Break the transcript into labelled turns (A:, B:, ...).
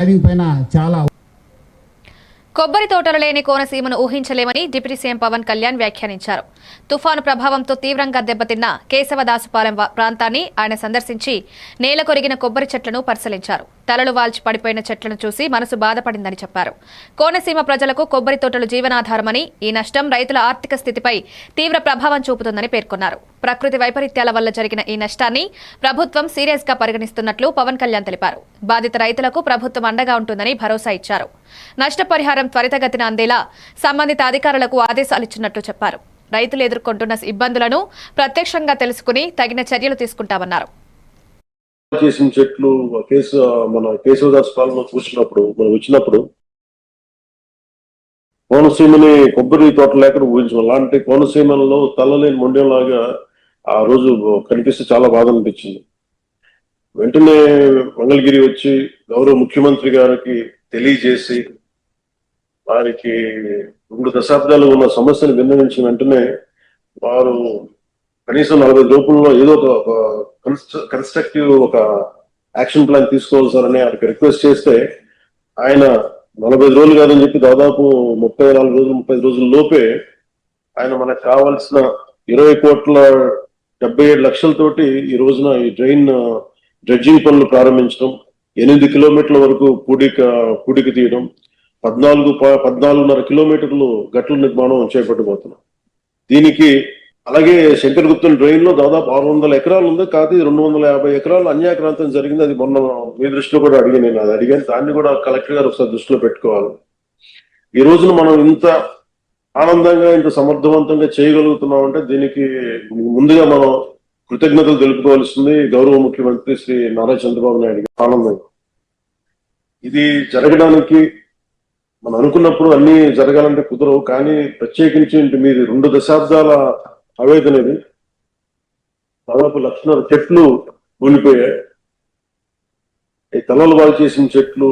A: పైన చాలా
B: కొబ్బరి తోటలు లేని కోనసీమను ఊహించలేమని డిప్యూటీ సీఎం పవన్ కళ్యాణ్ వ్యాఖ్యానించారు. తుఫాను ప్రభావంతో తీవ్రంగా దెబ్బతిన్న కేశవదాసుపాలెం ప్రాంతాన్ని ఆయన సందర్శించి నేల కొరిగిన కొబ్బరి చెట్లను పరిశీలించారు. తలలు వాల్చి పడిపోయిన చెట్లను చూసి మనసు బాధపడిందని చెప్పారు. కోనసీమ ప్రజలకు కొబ్బరి తోటలు జీవనాధారమని, ఈ నష్టం రైతుల ఆర్థిక స్థితిపై తీవ్ర ప్రభావం చూపుతుందని పేర్కొన్నారు. ప్రకృతి వైపరీత్యాల వల్ల జరిగిన ఈ నష్టాన్ని ప్రభుత్వం సీరియస్ గా పరిగణిస్తున్నట్లు పవన్ కళ్యాణ్ తెలిపారు. బాధిత రైతులకు ప్రభుత్వం అండగా ఉంటుందని భరోసా ఇచ్చారు. నష్టపరిహారం త్వరితగతిన అందేలా సంబంధిత అధికారులకు ఆదేశాలిచ్చినట్లు చెప్పారు. రైతులు ఎదుర్కొంటున్న ఇబ్బందులను ప్రత్యక్షంగా తెలుసుకుని తగిన చర్యలు తీసుకుంటామన్నారు.
C: చేసిన చెట్లు మన కేశవదాస్ పాలన చూసినప్పుడు మనం వచ్చినప్పుడు కోనసీమని కొబ్బరి తోట లేకుండా ఊహించాం. అలాంటి కోనసీమలో తల్లలేని మొండెంలాగా ఆ రోజు కనిపిస్తే చాలా బాధ అనిపించింది. వెంటనే మంగళగిరి వచ్చి గౌరవ ముఖ్యమంత్రి గారికి తెలియజేసి వారికి 2 దశాబ్దాలు ఉన్న సమస్యను విన్నవించిన వెంటనే వారు కనీసం 40 రూపంలో ఏదో ఒక కన్స్ట్రక్టివ్ ఒక యాక్షన్ ప్లాన్ తీసుకోవాలి సార్ అని ఆయనకి రిక్వెస్ట్ చేస్తే ఆయన 45 రోజులు కాదని చెప్పి దాదాపు 34 రోజులు 35 రోజుల లోపే ఆయన మనకు కావాల్సిన 20,77 లక్షలతోటి ఈ రోజున ఈ డ్రెడ్జింగ్ పనులు ప్రారంభించడం, 8 కిలోమీటర్ల వరకు పూడిక తీయడం, 14.5 కిలోమీటర్లు గట్ల నిర్మాణం చేపట్టబోతున్నాం. దీనికి అలాగే శంకరగుప్తం డ్రైన్ లో దాదాపు 600 ఎకరాలు ఉంది. కాదు 250 ఎకరాలు అన్యాక్రాంతం జరిగింది. అది మొన్న మీ దృష్టిలో కూడా నేను అది అడిగాను. దాన్ని కూడా కలెక్టర్ గారు ఒకసారి దృష్టిలో పెట్టుకోవాలి. ఈ రోజున మనం ఇంత ఆనందంగా ఇంత సమర్థవంతంగా చేయగలుగుతున్నాం అంటే దీనికి ముందుగా మనం కృతజ్ఞతలు తెలుపుకోవాల్సింది గౌరవ ముఖ్యమంత్రి శ్రీ నారా చంద్రబాబు నాయుడు గారు. ఆనందం ఇది జరగడానికి మనం అనుకున్నప్పుడు అన్ని జరగాలంటే కుదరవు. కానీ ప్రత్యేకించి మీది 2 దశాబ్దాల ఆవేదన ఇది. దాదాపు 1,00,000 చెట్లు కూలిపోయాయి. ఈ తలలు వాళ్ళు చేసిన చెట్లు